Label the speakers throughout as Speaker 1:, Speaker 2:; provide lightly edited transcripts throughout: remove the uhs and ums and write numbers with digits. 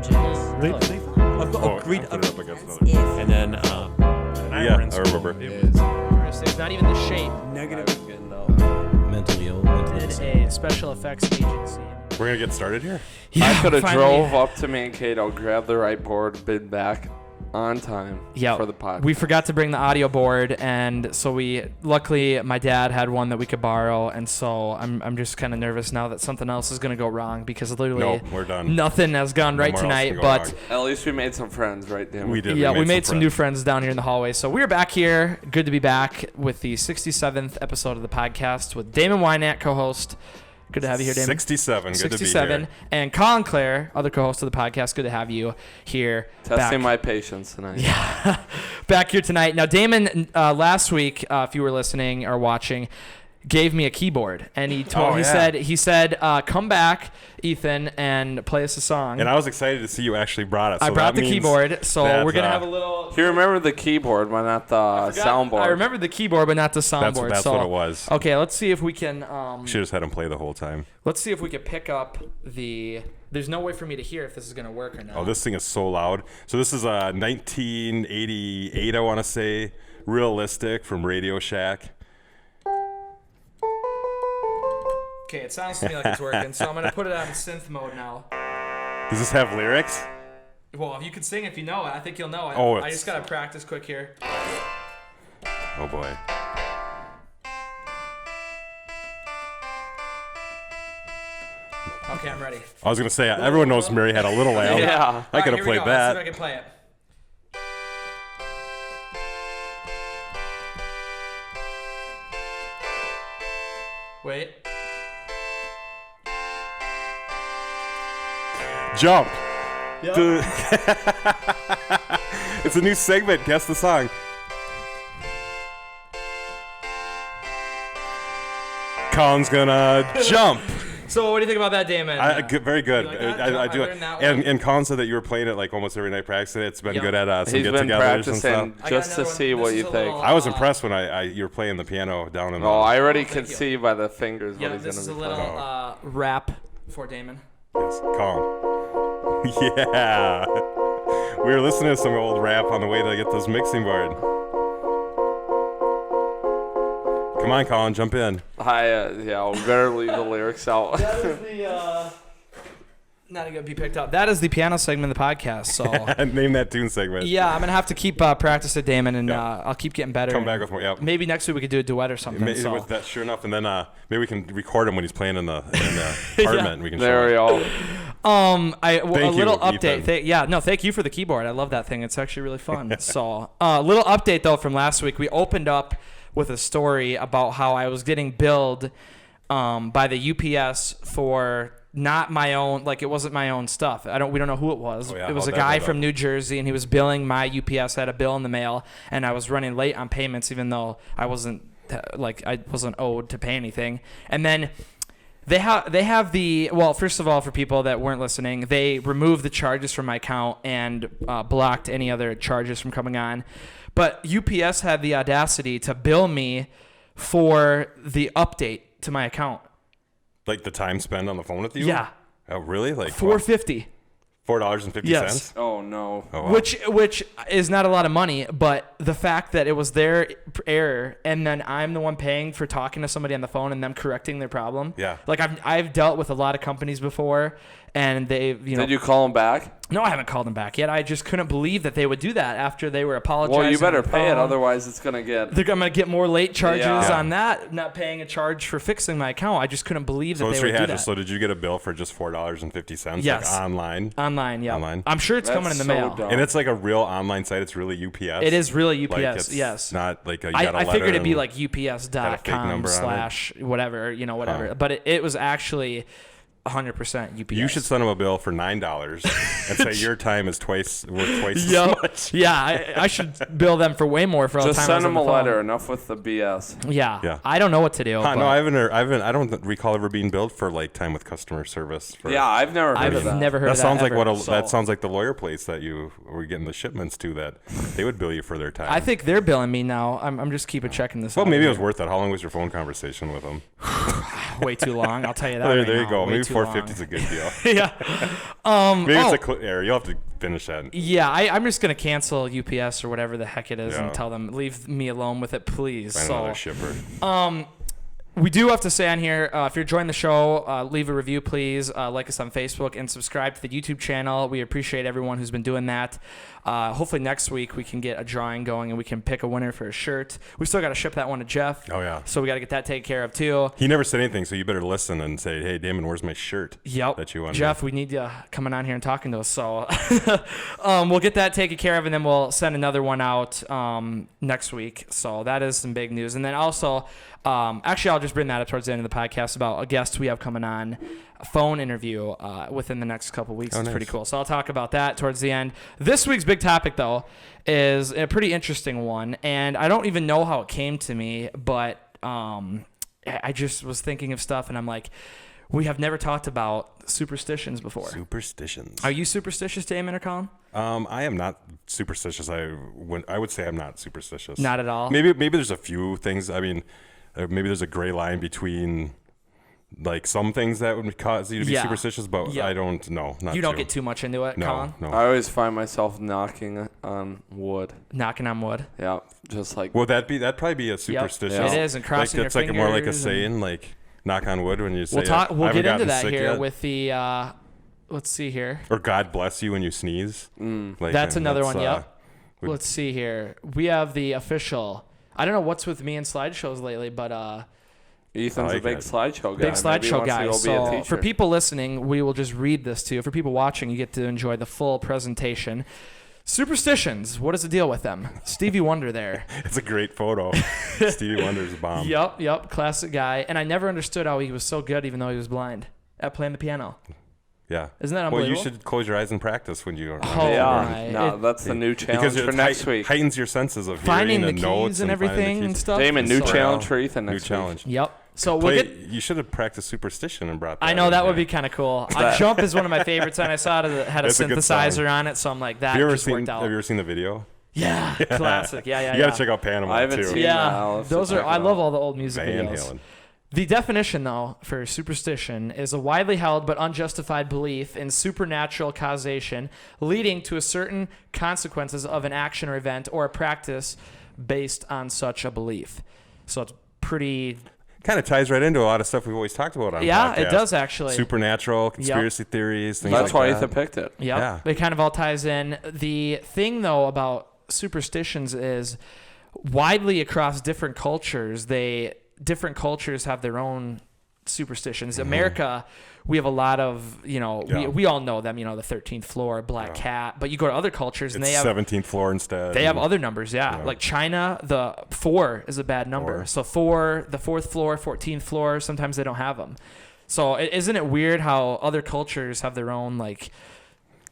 Speaker 1: objects.
Speaker 2: Really?
Speaker 1: I've got a great
Speaker 2: put it up against another.
Speaker 1: And then
Speaker 2: Yeah, I remember.
Speaker 1: It was
Speaker 3: It's not even the shape.
Speaker 1: negative.
Speaker 4: Mentally ill. Mentally
Speaker 3: Did
Speaker 4: insane.
Speaker 3: a special effects agency.
Speaker 2: We're going to get started here?
Speaker 5: I could have
Speaker 3: finally.
Speaker 5: drove up to Mankato, grabbed the right board, been back on time for the podcast.
Speaker 3: We forgot to bring the audio board, and so luckily my dad had one that we could borrow, and so I'm just kind of nervous now that something else is going to go wrong because literally
Speaker 2: No, we're done.
Speaker 3: nothing has gone right
Speaker 2: more else
Speaker 3: tonight,
Speaker 2: can go
Speaker 3: but
Speaker 2: wrong.
Speaker 5: At least we made some friends, right, Dan?
Speaker 2: We did.
Speaker 3: yeah, we made some new friends down here in the hallway. So we're back here. Good to be back with the 67th episode of the podcast with Damon Wynant, co-host. Good to have you here, Damon.
Speaker 2: 67. Good
Speaker 3: 67.
Speaker 2: to be here.
Speaker 3: And Colin Clare, other co-host of the podcast. Good to have you here.
Speaker 5: Testing
Speaker 3: back.
Speaker 5: my patience tonight.
Speaker 3: Yeah, back here tonight. Now, Damon, last week, if you were listening or watching, gave me a keyboard, and he said, come back, Ethan, and play us a song.
Speaker 2: And I was excited to see you actually brought it. So
Speaker 3: I brought
Speaker 2: that
Speaker 3: the
Speaker 2: means
Speaker 3: keyboard, so
Speaker 2: that,
Speaker 3: we're gonna have a little.
Speaker 5: He remembered the keyboard, but not the soundboard.
Speaker 3: I remember the keyboard, but not the soundboard.
Speaker 2: That's what it was.
Speaker 3: Okay, let's see if we can.
Speaker 2: Should have just had him play the whole time.
Speaker 3: Let's see if we can pick up the. There's no way for me to hear if this is gonna work or not.
Speaker 2: Oh, this thing is so loud. So this is a 1988, I want to say, realistic from Radio Shack.
Speaker 3: Okay, it sounds to me like it's working, so I'm gonna put it on synth mode now.
Speaker 2: Does this have lyrics?
Speaker 3: Well, if you can sing, if you know it, I think you'll know it.
Speaker 2: Oh,
Speaker 3: I just gotta practice quick here.
Speaker 2: Oh boy.
Speaker 3: Okay, I'm ready.
Speaker 2: I was gonna say everyone knows Mary Had a Little Lamb.
Speaker 5: Yeah.
Speaker 2: I could have played that.
Speaker 3: Let's see if I can play it. Wait.
Speaker 2: Jump.
Speaker 3: Yep.
Speaker 2: It's a new segment. Guess the song. Colin's gonna jump.
Speaker 3: So what do you think about that, Damon?
Speaker 2: Very good.
Speaker 3: You like that?
Speaker 2: I
Speaker 3: I
Speaker 2: do it.
Speaker 3: learned that one.
Speaker 2: And Colin said that you were playing it like almost every night practicing it. It's been
Speaker 3: Yep.
Speaker 2: good at some
Speaker 5: He's been
Speaker 2: get-togethers and stuff.
Speaker 5: practicing just to see what you think.
Speaker 2: I was impressed when you were playing the piano down in the...
Speaker 5: Oh, I already
Speaker 3: thank
Speaker 5: can
Speaker 3: you.
Speaker 5: see by the fingers
Speaker 3: Yeah,
Speaker 5: what he's
Speaker 3: this
Speaker 5: going
Speaker 3: is
Speaker 5: to
Speaker 3: a
Speaker 5: be
Speaker 3: little
Speaker 5: playing.
Speaker 3: rap for Damon.
Speaker 2: Yes, Colin. Yeah. We were listening to some old rap on the way to get this mixing board. Come on, Colin, jump in.
Speaker 5: Yeah, we better leave the lyrics out.
Speaker 3: That is the not gonna be picked up. That is the piano segment of the podcast. So
Speaker 2: Name that tune segment.
Speaker 3: yeah, I'm gonna have to keep practice at Damon, and
Speaker 2: Yeah.
Speaker 3: I'll keep getting better.
Speaker 2: Come back with more. Yeah.
Speaker 3: Maybe next week we could do a duet or something.
Speaker 2: With that, sure enough, and then maybe we can record him when he's playing in the apartment. We can
Speaker 5: There we
Speaker 2: show
Speaker 5: go.
Speaker 3: A little
Speaker 2: you,
Speaker 3: update.
Speaker 2: Ethan.
Speaker 3: Thank you for the keyboard. I love that thing. It's actually really fun. So, little update though from last week. We opened up with a story about how I was getting billed by the UPS for not my own, like it wasn't my own stuff. We don't know who it was.
Speaker 2: Oh, yeah,
Speaker 3: It was a
Speaker 2: how'd that
Speaker 3: guy
Speaker 2: go
Speaker 3: from
Speaker 2: down?
Speaker 3: New Jersey, and he was billing my UPS. I had a bill in the mail, and I was running late on payments, even though I wasn't owed to pay anything. And then they have first of all, for people that weren't listening, they removed the charges from my account and blocked any other charges from coming on. But UPS had the audacity to bill me for the update to my account.
Speaker 2: Like the time spent on the phone with you?
Speaker 3: Yeah.
Speaker 2: Oh, really? Like
Speaker 3: $4.50.
Speaker 2: $4.50?
Speaker 3: Yes.
Speaker 5: Oh, no.
Speaker 2: Oh, wow.
Speaker 3: Which is not a lot of money, but the fact that it was their error, and then I'm the one paying for talking to somebody on the phone and them correcting their problem.
Speaker 2: Yeah.
Speaker 3: Like I've dealt with a lot of companies before, and they
Speaker 5: Did you call him back?
Speaker 3: No, I haven't called them back yet. I just couldn't believe that they would do that after they were apologizing.
Speaker 5: Well, you better
Speaker 3: on the
Speaker 5: pay it,
Speaker 3: phone.
Speaker 5: otherwise it's going to get...
Speaker 3: I'm going to get more late charges
Speaker 5: Yeah.
Speaker 3: on that, not paying a charge for fixing my account. I just couldn't believe that
Speaker 2: So let's
Speaker 3: they would do
Speaker 2: rehash
Speaker 3: that.
Speaker 2: it. So did you get a bill for just $4.50?
Speaker 3: Yes.
Speaker 2: Like online?
Speaker 3: Online, yeah.
Speaker 2: Online?
Speaker 3: I'm sure it's
Speaker 5: That's
Speaker 3: coming in the
Speaker 5: so
Speaker 3: mail.
Speaker 5: dumb.
Speaker 2: And it's like a real online site. It's really UPS.
Speaker 3: It is really UPS,
Speaker 2: Like it's
Speaker 3: yes.
Speaker 2: not like you
Speaker 3: I
Speaker 2: got a letter
Speaker 3: figured it'd be
Speaker 2: and
Speaker 3: like
Speaker 2: had a fake
Speaker 3: ups.com
Speaker 2: number on it.
Speaker 3: whatever, whatever. But it was actually 100% UPS.
Speaker 2: You should send them a bill for $9 and say your time is worth twice as
Speaker 3: Yep.
Speaker 2: much.
Speaker 3: Yeah, I should bill them for way more for all the
Speaker 5: Just
Speaker 3: time I was
Speaker 5: send
Speaker 3: on
Speaker 5: him
Speaker 3: the
Speaker 5: a
Speaker 3: phone.
Speaker 5: letter. Enough with the BS.
Speaker 3: Yeah.
Speaker 2: Yeah.
Speaker 3: I don't know what to do.
Speaker 2: Huh,
Speaker 3: but
Speaker 2: no, I don't recall ever being billed for like time with customer service.
Speaker 5: Yeah, I've never heard of
Speaker 3: I've
Speaker 5: that.
Speaker 3: never heard
Speaker 2: That
Speaker 3: of that.
Speaker 2: sounds like
Speaker 3: ever,
Speaker 2: that sounds like the lawyer place that you were getting the shipments to, that they would bill you for their time.
Speaker 3: I think they're billing me now. I'm just keeping checking this
Speaker 2: Well,
Speaker 3: out.
Speaker 2: maybe it was worth it. How long was your phone conversation with them?
Speaker 3: way too long. I'll tell you that.
Speaker 2: There,
Speaker 3: right
Speaker 2: there you
Speaker 3: now.
Speaker 2: go.
Speaker 3: Way
Speaker 2: Maybe
Speaker 3: too
Speaker 2: 450 is
Speaker 3: long.
Speaker 2: a good deal.
Speaker 3: Yeah.
Speaker 2: Maybe it's a error. You'll have to finish that.
Speaker 3: Yeah, I'm just gonna cancel UPS or whatever the heck it is
Speaker 2: Yeah.
Speaker 3: and tell them leave me alone with it, please.
Speaker 2: Find another shipper.
Speaker 3: We do have to say on here, if you're enjoying the show, leave a review, please. Like us on Facebook and subscribe to the YouTube channel. We appreciate everyone who's been doing that. Hopefully next week we can get a drawing going and we can pick a winner for a shirt. We still got to ship that one to Jeff.
Speaker 2: Oh, yeah.
Speaker 3: So we got to get that taken care of too.
Speaker 2: He never said anything, so you better listen and say, hey, Damon, where's my shirt?
Speaker 3: Yep.
Speaker 2: That you wanted.
Speaker 3: Jeff, we need you coming on here and talking to us. So we'll get that taken care of, and then we'll send another one out next week. So that is some big news. And then also, actually, I'll just bring that up towards the end of the podcast about a guest we have coming on, a phone interview within the next couple weeks. It's
Speaker 2: nice.
Speaker 3: pretty cool. So I'll talk about that towards the end. This week's big topic, though, is a pretty interesting one. And I don't even know how it came to me, but I just was thinking of stuff, and I'm like, we have never talked about superstitions before.
Speaker 2: Superstitions.
Speaker 3: Are you superstitious, Damon or Colin?
Speaker 2: I am not superstitious. I would say I'm not superstitious.
Speaker 3: Not at all?
Speaker 2: Maybe there's a few things. I mean, maybe there's a gray line between like some things that would cause you to be
Speaker 3: Yeah.
Speaker 2: superstitious, but
Speaker 3: Yeah.
Speaker 2: I don't know. Not
Speaker 3: You don't
Speaker 2: too.
Speaker 3: get too much into it,
Speaker 2: no,
Speaker 3: Colin?
Speaker 2: no.
Speaker 5: I always find myself knocking on wood.
Speaker 3: Knocking on wood.
Speaker 5: Yeah, just like
Speaker 2: Would that'd probably be a superstition.
Speaker 5: Yeah.
Speaker 3: It is, and crossing
Speaker 2: like, that's
Speaker 3: your
Speaker 2: like more like a
Speaker 3: fingers and-
Speaker 2: saying, like knock on wood when you say.
Speaker 3: We'll
Speaker 2: I
Speaker 3: we'll
Speaker 2: haven't
Speaker 3: get into
Speaker 2: gotten
Speaker 3: that
Speaker 2: sick
Speaker 3: here
Speaker 2: yet.
Speaker 3: with the. Let's see here.
Speaker 2: Or God bless you when you sneeze. Like,
Speaker 3: That's another one.
Speaker 2: would-
Speaker 3: Yep. Let's see here. We have the official. I don't know what's with me and slideshows lately, but
Speaker 5: Ethan's
Speaker 2: I
Speaker 5: a big
Speaker 2: like it.
Speaker 5: slideshow guy.
Speaker 3: big
Speaker 5: Maybe he
Speaker 3: slideshow
Speaker 5: wants to
Speaker 3: guy.
Speaker 5: go be a
Speaker 3: So
Speaker 5: teacher.
Speaker 3: for people listening, we will just read this to you. For people watching, you get to enjoy the full presentation. Superstitions. What is the deal with them? Stevie Wonder there.
Speaker 2: It's a great photo. Stevie Wonder's a bomb.
Speaker 3: Yep. Classic guy. And I never understood how he was so good, even though he was blind, at playing the piano.
Speaker 2: Yeah.
Speaker 3: Isn't that
Speaker 2: Well,
Speaker 3: unbelievable?
Speaker 2: you should close your eyes and practice when you don't.
Speaker 3: Oh,
Speaker 5: yeah,
Speaker 3: my.
Speaker 5: no, that's the new challenge for next week.
Speaker 2: Heightens your senses of
Speaker 3: Finding
Speaker 2: hearing
Speaker 3: the
Speaker 2: and
Speaker 3: keys
Speaker 2: notes
Speaker 3: and
Speaker 2: finding the
Speaker 3: everything and
Speaker 2: keys.
Speaker 3: stuff.
Speaker 5: Damon, new
Speaker 3: So-
Speaker 5: challenge for Ethan
Speaker 2: New
Speaker 5: next
Speaker 2: challenge.
Speaker 3: Yep. So we'll
Speaker 2: Play,
Speaker 3: get.
Speaker 2: you should have practiced Superstition and brought that.
Speaker 3: I know
Speaker 2: in
Speaker 3: that would
Speaker 2: there.
Speaker 3: be kind of cool. Jump is one of my favorites, and I saw it had a
Speaker 2: It's a good
Speaker 3: synthesizer
Speaker 2: song.
Speaker 3: on it, so I'm like, that
Speaker 2: Have you ever
Speaker 3: just
Speaker 2: seen?
Speaker 3: worked out.
Speaker 2: Have you ever seen the video?
Speaker 3: Yeah, classic. Yeah.
Speaker 2: You gotta check out Panama
Speaker 5: I haven't
Speaker 2: too.
Speaker 5: seen
Speaker 3: Yeah,
Speaker 5: that. I'll have to
Speaker 3: those are.
Speaker 5: check it
Speaker 3: I love
Speaker 5: out.
Speaker 3: all the old music
Speaker 2: Van
Speaker 3: videos.
Speaker 2: Halen.
Speaker 3: The definition, though, for superstition is a widely held but unjustified belief in supernatural causation leading to a certain consequences of an action or event or a practice based on such a belief. So it's pretty.
Speaker 2: Kind of ties right into a lot of stuff we've always talked about on
Speaker 3: Yeah, it
Speaker 2: podcasts.
Speaker 3: does actually.
Speaker 2: Supernatural, conspiracy theories, things
Speaker 5: That's
Speaker 2: like
Speaker 5: why
Speaker 2: that.
Speaker 5: Ethan picked it.
Speaker 3: Yep.
Speaker 2: Yeah.
Speaker 3: It kind of all ties in. The thing, though, about superstitions is widely across different cultures, different cultures have their own superstitions. America, we have a lot of,
Speaker 2: Yeah.
Speaker 3: we all know them, the 13th floor, black cat, but you go to other cultures and
Speaker 2: It's
Speaker 3: they have
Speaker 2: 17th floor instead.
Speaker 3: they have other numbers, yeah.
Speaker 2: Yeah.
Speaker 3: Like China, the 4 is a bad number.
Speaker 2: 4.
Speaker 3: So 4, the 4th floor, 14th floor, sometimes they don't have them. So isn't it weird how other cultures have their own, like,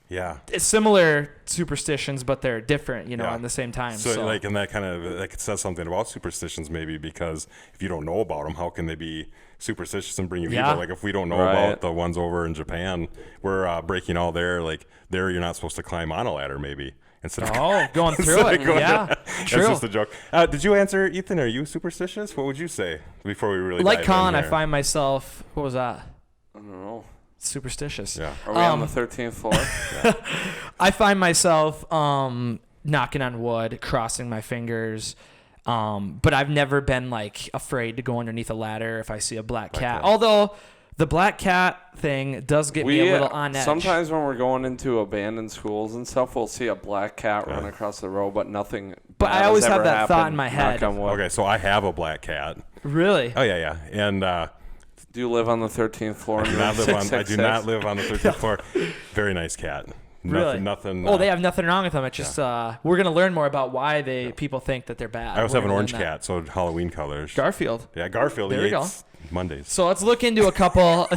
Speaker 2: Yeah.
Speaker 3: it's similar superstitions, but they're different,
Speaker 2: Yeah.
Speaker 3: at the same time.
Speaker 2: So, like, and that kind of that says something about superstitions, maybe, because if you don't know about them, how can they be superstitious and bring you
Speaker 3: Yeah.
Speaker 2: evil? Like, if we don't know
Speaker 5: Right.
Speaker 2: about the ones over in Japan, we're breaking all their, like, there you're not supposed to climb on a ladder, maybe. Instead of
Speaker 3: going through
Speaker 2: instead
Speaker 3: it.
Speaker 2: of going-
Speaker 3: Yeah,
Speaker 2: That's
Speaker 3: true.
Speaker 2: just a joke. Did you answer, Ethan? Are you superstitious? What would you say before we really
Speaker 3: Like
Speaker 2: dive
Speaker 3: Colin,
Speaker 2: in
Speaker 3: I
Speaker 2: here?
Speaker 3: find myself, what was that?
Speaker 5: I don't know.
Speaker 3: Superstitious.
Speaker 2: Yeah.
Speaker 5: Are we on the 13th floor?
Speaker 3: I find myself knocking on wood, crossing my fingers. But I've never been like afraid to go underneath a ladder if I see a black cat.
Speaker 2: cat.
Speaker 3: Although the black cat thing does get me a little on edge.
Speaker 5: Sometimes when we're going into abandoned schools and stuff, we'll see a black cat run across the road, but nothing.
Speaker 3: But
Speaker 5: bad
Speaker 3: I
Speaker 5: has
Speaker 3: always
Speaker 5: ever
Speaker 3: have that thought
Speaker 5: happened,
Speaker 3: in my
Speaker 5: knock
Speaker 3: head.
Speaker 5: on wood.
Speaker 2: Okay, so I have a black cat.
Speaker 3: Really?
Speaker 2: Oh, yeah. And
Speaker 5: Do you live on the 13th floor?
Speaker 2: I do not live on. I do not live on the 13th floor. Very nice cat.
Speaker 3: Really?
Speaker 2: Nothing.
Speaker 3: Oh, they have nothing wrong with them. It's just we're gonna learn more about why people think that they're bad.
Speaker 2: I also
Speaker 3: We're
Speaker 2: have an
Speaker 3: gonna
Speaker 2: orange
Speaker 3: learn that.
Speaker 2: cat, so Halloween colors.
Speaker 3: Garfield.
Speaker 2: Yeah, Garfield.
Speaker 3: There
Speaker 2: He
Speaker 3: we go.
Speaker 2: eats Mondays.
Speaker 3: So let's look into a couple.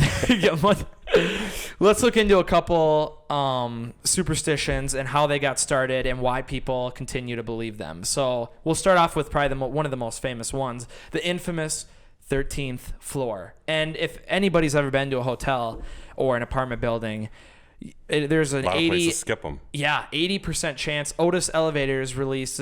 Speaker 3: Let's look into a couple superstitions and how they got started and why people continue to believe them. So we'll start off with probably one of the most famous ones, the infamous 13th floor. And if anybody's ever been to a hotel or an apartment building, there's an
Speaker 2: A lot of
Speaker 3: 80
Speaker 2: places skip them.
Speaker 3: yeah 80% chance. Otis Elevators released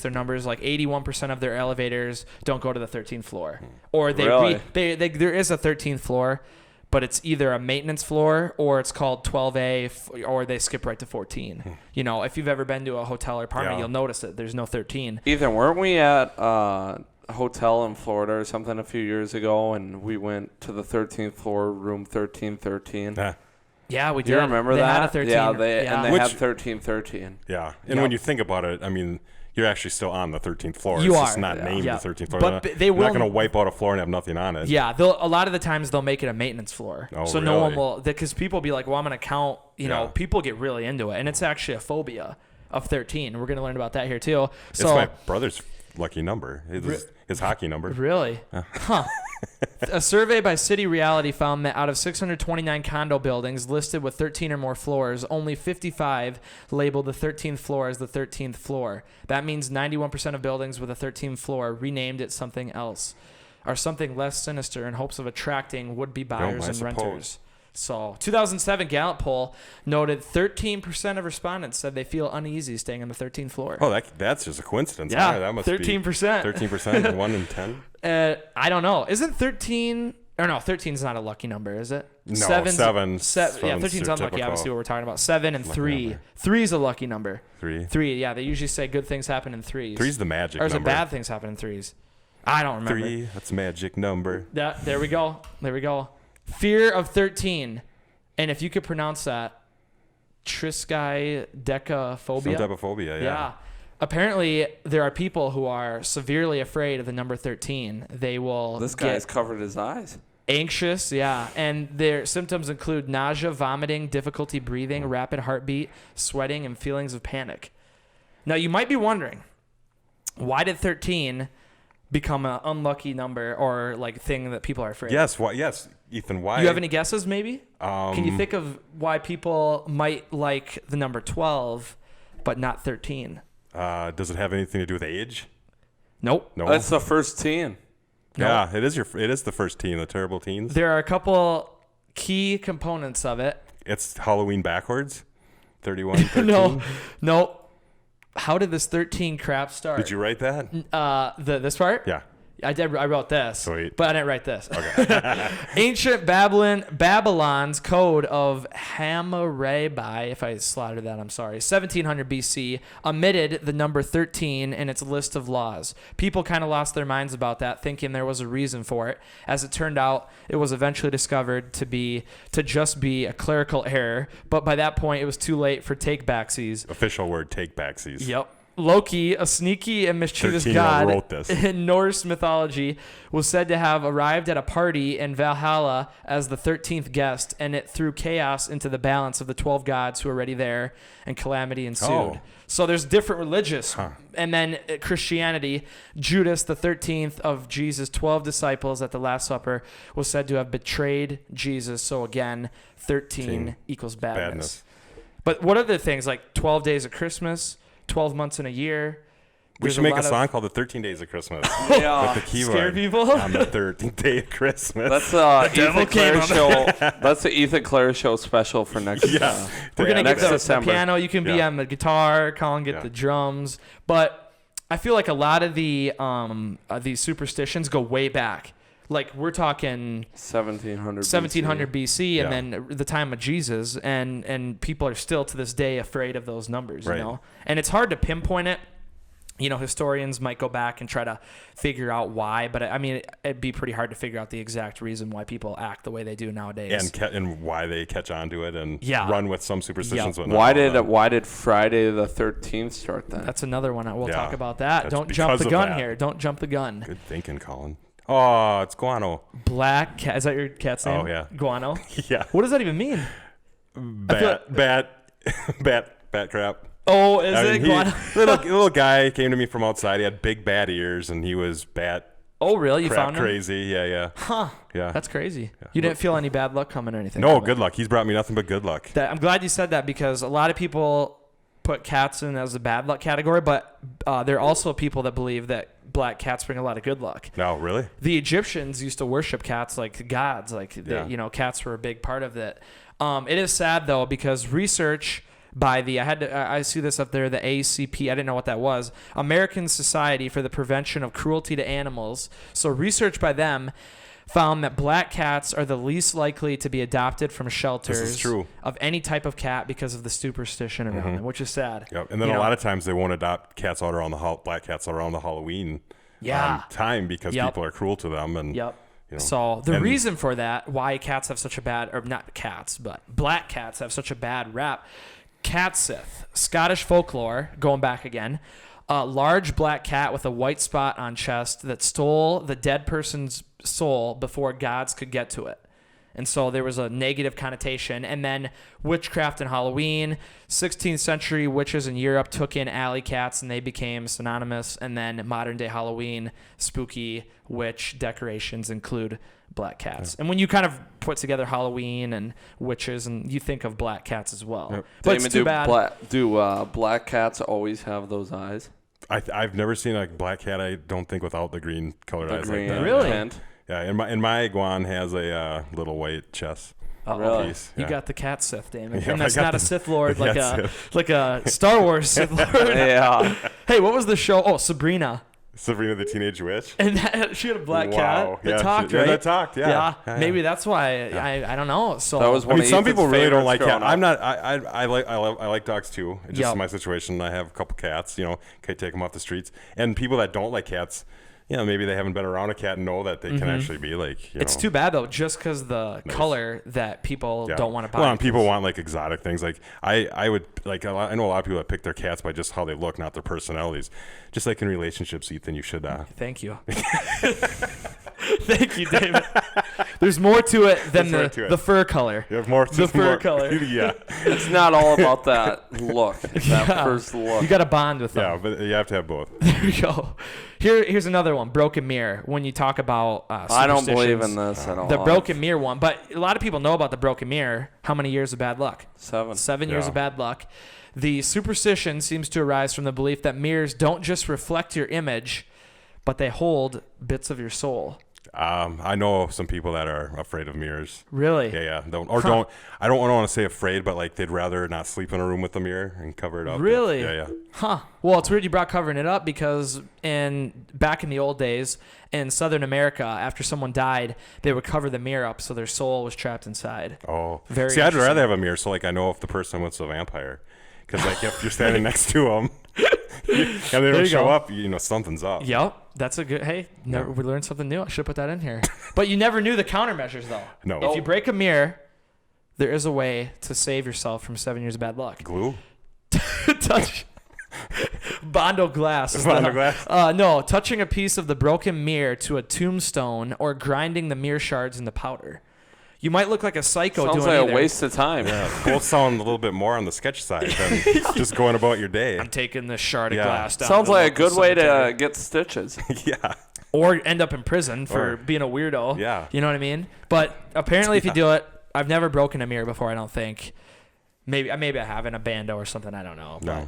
Speaker 3: their numbers, like 81% of their elevators don't go to the 13th floor, or they,
Speaker 5: Really?
Speaker 3: there is a 13th floor, but it's either a maintenance floor or it's called 12A, or they skip right to 14. You know, if you've ever been to a hotel or apartment,
Speaker 2: Yeah.
Speaker 3: you'll notice it. There's no 13.
Speaker 5: Ethan, weren't we at a hotel in Florida or something a few years ago, and we went to the 13th floor, room 1313?
Speaker 3: Yeah, we
Speaker 5: Do
Speaker 3: did.
Speaker 5: you remember
Speaker 3: They
Speaker 5: that?
Speaker 3: had a 13.
Speaker 5: Yeah, they
Speaker 3: yeah.
Speaker 5: had
Speaker 2: Which-
Speaker 5: 1313.
Speaker 2: Yeah. And when you think about it, I mean, you're actually still on the 13th floor.
Speaker 3: You
Speaker 2: it's
Speaker 3: are.
Speaker 2: just not
Speaker 5: Yeah.
Speaker 2: named
Speaker 3: Yeah.
Speaker 2: the 13th floor.
Speaker 3: But
Speaker 2: They're
Speaker 3: they will-
Speaker 2: not going to wipe out a floor and have nothing on it.
Speaker 3: Yeah, a lot of the times they'll make it a maintenance floor.
Speaker 2: Oh,
Speaker 3: so no one
Speaker 2: really?
Speaker 3: will, because people will be like, well, I'm going to count, you know,
Speaker 2: Yeah.
Speaker 3: people get really into it. And it's actually a phobia of 13. We're going to learn about that here too.
Speaker 2: It's
Speaker 3: So
Speaker 2: my brother's lucky number. His hockey number.
Speaker 3: Really? Huh. A survey by City Reality found that out of 629 condo buildings listed with 13 or more floors, only 55 labeled the 13th floor as the 13th floor. That means 91% of buildings with a 13th floor renamed it something else, or something less sinister, in hopes of attracting would-be buyers
Speaker 2: I
Speaker 3: and
Speaker 2: suppose.
Speaker 3: renters. So, 2007 Gallup poll noted 13% of respondents said they feel uneasy staying on the 13th floor.
Speaker 2: Oh, that's just a coincidence.
Speaker 3: Yeah,
Speaker 2: That must
Speaker 3: 13%.
Speaker 2: 13%, 1 in 10?
Speaker 3: I don't know. Isn't 13? Or no, 13 is not a lucky number, is it?
Speaker 2: No,
Speaker 3: Seven's-
Speaker 2: seven.
Speaker 3: Yeah, 13 is unlucky. Obviously, what we're talking about. 7 and 3.
Speaker 2: number.
Speaker 3: 3 is a lucky number.
Speaker 2: 3.
Speaker 3: 3, yeah. They usually say good things happen in threes.
Speaker 2: 3's the magic
Speaker 3: Or is it
Speaker 2: number.
Speaker 3: bad things happen in threes? I don't remember.
Speaker 2: 3, that's a magic number.
Speaker 3: There we go. There we go. Fear of 13. And if you could pronounce that, triskaidekaphobia.
Speaker 2: Some type of phobia,
Speaker 3: Yeah. Apparently, there are people who are severely afraid of the number 13. They will
Speaker 5: This
Speaker 3: get
Speaker 5: guy's covered his eyes.
Speaker 3: anxious, yeah. And their symptoms include nausea, vomiting, difficulty breathing, rapid heartbeat, sweating, and feelings of panic. Now, you might be wondering, why did 13 become an unlucky number or like thing that people are afraid of?
Speaker 2: Yes, Ethan, why?
Speaker 3: You have any guesses, maybe? Can you
Speaker 2: Um,
Speaker 3: think of why people might like the number 12 but not 13?
Speaker 2: Does it have anything to do with age?
Speaker 3: Nope.
Speaker 2: No.
Speaker 5: That's the first teen.
Speaker 2: Yeah, it is the first teen, the terrible teens.
Speaker 3: There are a couple key components of it.
Speaker 2: It's Halloween backwards. 31, 13.
Speaker 3: No. How did this 13 crap start?
Speaker 2: Did you write that?
Speaker 3: This part?
Speaker 2: Yeah.
Speaker 3: I did. I wrote this,
Speaker 2: Sweet.
Speaker 3: but I didn't write this. Okay. Ancient Babylon's code of Hammurabi, if I slaughtered that, I'm sorry, 1700 BC, omitted the number 13 in its list of laws. People kind of lost their minds about that, thinking there was a reason for it. As it turned out, it was eventually discovered to just be a clerical error. But by that point, it was too late for take-backsies.
Speaker 2: Official word, take backsies.
Speaker 3: Yep. Loki, a sneaky and mischievous
Speaker 2: 13-year-old
Speaker 3: god
Speaker 2: wrote this.
Speaker 3: in Norse mythology, was said to have arrived at a party in Valhalla as the 13th guest, and it threw chaos into the balance of the 12 gods who were already there, and calamity ensued.
Speaker 2: Oh.
Speaker 3: So there's different religious. And then Christianity, Judas, the 13th of Jesus' 12 disciples at the Last Supper, was said to have betrayed Jesus. So again, 13 equals badness. But what are the things like 12 days of Christmas, 12 months in a year?
Speaker 2: We
Speaker 3: There's
Speaker 2: should make a
Speaker 3: lot of-
Speaker 2: song called The 13 Days of Christmas.
Speaker 5: Yeah.
Speaker 2: With the keyboard.
Speaker 3: Scare people?
Speaker 2: On the 13th day of Christmas.
Speaker 5: That's
Speaker 3: devil
Speaker 5: Ethan
Speaker 3: came
Speaker 5: Clerc
Speaker 3: on
Speaker 5: Show. That's the Ethan Clerc Show special for next.
Speaker 2: Yeah.
Speaker 3: We're gonna
Speaker 5: next
Speaker 3: get the
Speaker 5: December.
Speaker 3: piano. You can be
Speaker 2: Yeah.
Speaker 3: on the guitar. Colin get
Speaker 2: Yeah.
Speaker 3: the drums. But I feel like a lot of the these superstitions go way back. Like we're talking 1700 BC,
Speaker 2: Yeah.
Speaker 3: and then the time of Jesus, and people are still to this day afraid of those numbers.
Speaker 2: Right.
Speaker 3: You know, and it's hard to pinpoint it. You know, historians might go back and try to figure out why, but I mean, it'd be pretty hard to figure out the exact reason why people act the way they do nowadays.
Speaker 2: And why they catch on to it and
Speaker 3: Yeah.
Speaker 2: run with some superstitions.
Speaker 3: Yeah.
Speaker 2: but not
Speaker 5: Why
Speaker 2: all
Speaker 5: did
Speaker 2: of them.
Speaker 5: why did Friday the 13th start then?
Speaker 3: That's another one. We'll
Speaker 2: Yeah.
Speaker 3: talk about that.
Speaker 2: That's
Speaker 3: Don't jump
Speaker 2: because
Speaker 3: the
Speaker 2: of
Speaker 3: gun
Speaker 2: that.
Speaker 3: here. Don't jump the gun.
Speaker 2: Good thinking, Colin. Oh, it's guano.
Speaker 3: Black cat. Is that your cat's name?
Speaker 2: Oh, yeah.
Speaker 3: Guano.
Speaker 2: Yeah.
Speaker 3: What does that even mean?
Speaker 2: Bat crap.
Speaker 3: Oh, is
Speaker 2: I
Speaker 3: it
Speaker 2: mean,
Speaker 3: guano?
Speaker 2: little guy came to me from outside. He had big bat ears, and he was bat
Speaker 3: Oh, really? You
Speaker 2: crap
Speaker 3: found him?
Speaker 2: crazy. Yeah.
Speaker 3: Huh.
Speaker 2: Yeah.
Speaker 3: That's crazy. You didn't feel any bad luck coming or anything?
Speaker 2: No,
Speaker 3: from it?
Speaker 2: good luck. He's brought me nothing but good luck.
Speaker 3: I'm glad you said that because a lot of people put cats in as a bad luck category, but there are also people that believe that black cats bring a lot of good luck.
Speaker 2: No, really?
Speaker 3: The Egyptians used to worship cats like gods. Like,
Speaker 2: Yeah.
Speaker 3: cats were a big part of that. It is sad though because research by I see this up there, the ACP. I didn't know what that was. American Society for the Prevention of Cruelty to Animals. So research by them found that black cats are the least likely to be adopted from shelters
Speaker 2: This is true.
Speaker 3: of any type of cat because of the superstition around them, which is sad.
Speaker 2: Yep. And then
Speaker 3: You
Speaker 2: a
Speaker 3: know?
Speaker 2: lot of times they won't adopt cats out around black cats out around the Halloween time because
Speaker 3: Yep.
Speaker 2: people are cruel to them. And
Speaker 3: Yep.
Speaker 2: you know,
Speaker 3: So the
Speaker 2: and-
Speaker 3: reason for that, why cats have such a bad, or not cats, but black cats have such a bad rap. Catsith, Scottish folklore, going back again, a large black cat with a white spot on chest that stole the dead person's soul before gods could get to it. And so there was a negative connotation. And then witchcraft and Halloween, 16th century witches in Europe took in alley cats and they became synonymous. And then modern day Halloween, spooky witch decorations include black cats. And when you kind of put together Halloween and witches, and you think of black cats as well.
Speaker 2: Yep.
Speaker 3: But
Speaker 5: Damon,
Speaker 3: it's too bad.
Speaker 5: Do black cats always have those eyes?
Speaker 2: I've never seen a black cat, I don't think, without the green colored eyes
Speaker 5: green
Speaker 2: like that.
Speaker 3: Really?
Speaker 5: tint?
Speaker 2: Yeah, and my iguan has a little white chest
Speaker 5: Really?
Speaker 2: piece.
Speaker 3: You
Speaker 2: Yeah.
Speaker 3: got the cat Sith, Damon.
Speaker 2: Yeah,
Speaker 3: and
Speaker 2: I
Speaker 3: that's
Speaker 2: got
Speaker 3: not a
Speaker 2: the-
Speaker 3: Sith Lord
Speaker 2: the
Speaker 3: like
Speaker 2: cat
Speaker 3: a
Speaker 2: Sith.
Speaker 3: like a Star Wars Sith Lord.
Speaker 5: Yeah.
Speaker 3: Hey, what was the show? Oh, Sabrina.
Speaker 2: Sabrina the Teenage Witch.
Speaker 3: And she had a black
Speaker 2: Wow.
Speaker 3: cat that
Speaker 2: Yeah,
Speaker 3: talked,
Speaker 2: yeah,
Speaker 3: right?
Speaker 2: that talked, yeah. Yeah,
Speaker 3: Maybe that's why. I don't know. So
Speaker 5: That was
Speaker 2: I
Speaker 5: one
Speaker 2: mean,
Speaker 5: of
Speaker 2: some
Speaker 5: Ethan's
Speaker 2: people really don't
Speaker 5: favorites
Speaker 2: like
Speaker 5: growing
Speaker 2: cats. I'm
Speaker 5: up.
Speaker 2: not. I like dogs too. It's just
Speaker 3: Yep.
Speaker 2: my situation. I have a couple cats. You know, can take them off the streets. And people that don't like cats, you know, maybe they haven't been around a cat and know that they can actually be like. You
Speaker 3: it's
Speaker 2: know,
Speaker 3: too bad though, just because the color that people
Speaker 2: yeah.
Speaker 3: don't want to buy.
Speaker 2: Well, and people want like exotic things. Like I would like. I know a lot of people that pick their cats by just how they look, not their personalities. Just like in relationships, Ethan, you should.
Speaker 3: Thank you. Thank you, David. There's more to it than
Speaker 2: There's more to it.
Speaker 3: the fur color.
Speaker 2: You have more.
Speaker 3: The fur
Speaker 2: more,
Speaker 3: color.
Speaker 2: Yeah.
Speaker 5: It's not all about that look. That
Speaker 3: Yeah.
Speaker 5: first look.
Speaker 3: You got to bond with them.
Speaker 2: Yeah, but you have to have both.
Speaker 3: There we go. Here's another one. Broken mirror. When you talk about
Speaker 5: I don't believe in
Speaker 3: superstitions.
Speaker 5: this at all.
Speaker 3: The broken mirror one, but a lot of people know about the broken mirror. How many years of bad luck?
Speaker 5: 7.
Speaker 3: 7 years
Speaker 2: Yeah.
Speaker 3: of bad luck. The superstition seems to arise from the belief that mirrors don't just reflect your image, but they hold bits of your soul.
Speaker 2: I know some people that are afraid of mirrors.
Speaker 3: Really?
Speaker 2: Yeah. Don't. I don't want to say afraid, but like they'd rather not sleep in a room with a mirror and cover it up.
Speaker 3: Really?
Speaker 2: Yeah.
Speaker 3: Huh. Well, it's weird you brought covering it up because back in the old days in Southern America, after someone died, they would cover the mirror up so their soul was trapped inside.
Speaker 2: Oh.
Speaker 3: Very
Speaker 2: See, I'd
Speaker 3: interesting.
Speaker 2: rather have a mirror so like I know if the person was a vampire, because like if you're standing next to them and they
Speaker 3: There
Speaker 2: don't
Speaker 3: you
Speaker 2: show
Speaker 3: go.
Speaker 2: up, you know something's up.
Speaker 3: Yep. That's a good. Hey, we learned something new. I should put that in here. But you never knew the countermeasures though.
Speaker 2: No.
Speaker 3: If you break a mirror, there is a way to save yourself from 7 years of bad luck.
Speaker 2: Glue.
Speaker 3: Touch. Bondo glass. is
Speaker 2: Bondo
Speaker 3: the-
Speaker 2: glass?
Speaker 3: No, touching a piece of the broken mirror to a tombstone or grinding the mirror shards into powder. You might look like a psycho
Speaker 5: Sounds
Speaker 3: doing
Speaker 5: like
Speaker 3: either.
Speaker 5: a waste of time.
Speaker 2: Both sound a little bit more on the sketch side than just going about your day.
Speaker 3: I'm taking this shard of
Speaker 2: Yeah.
Speaker 3: glass down.
Speaker 5: Sounds
Speaker 3: to the
Speaker 5: like a
Speaker 3: local
Speaker 5: good way
Speaker 3: cemetery.
Speaker 5: to get stitches.
Speaker 2: Yeah.
Speaker 3: Or end up in prison for
Speaker 2: Or-
Speaker 3: being a weirdo.
Speaker 2: Yeah.
Speaker 3: You know what I mean? But apparently, if you do it, I've never broken a mirror before. I don't think. Maybe I have in a bando or something. I don't know.
Speaker 2: No.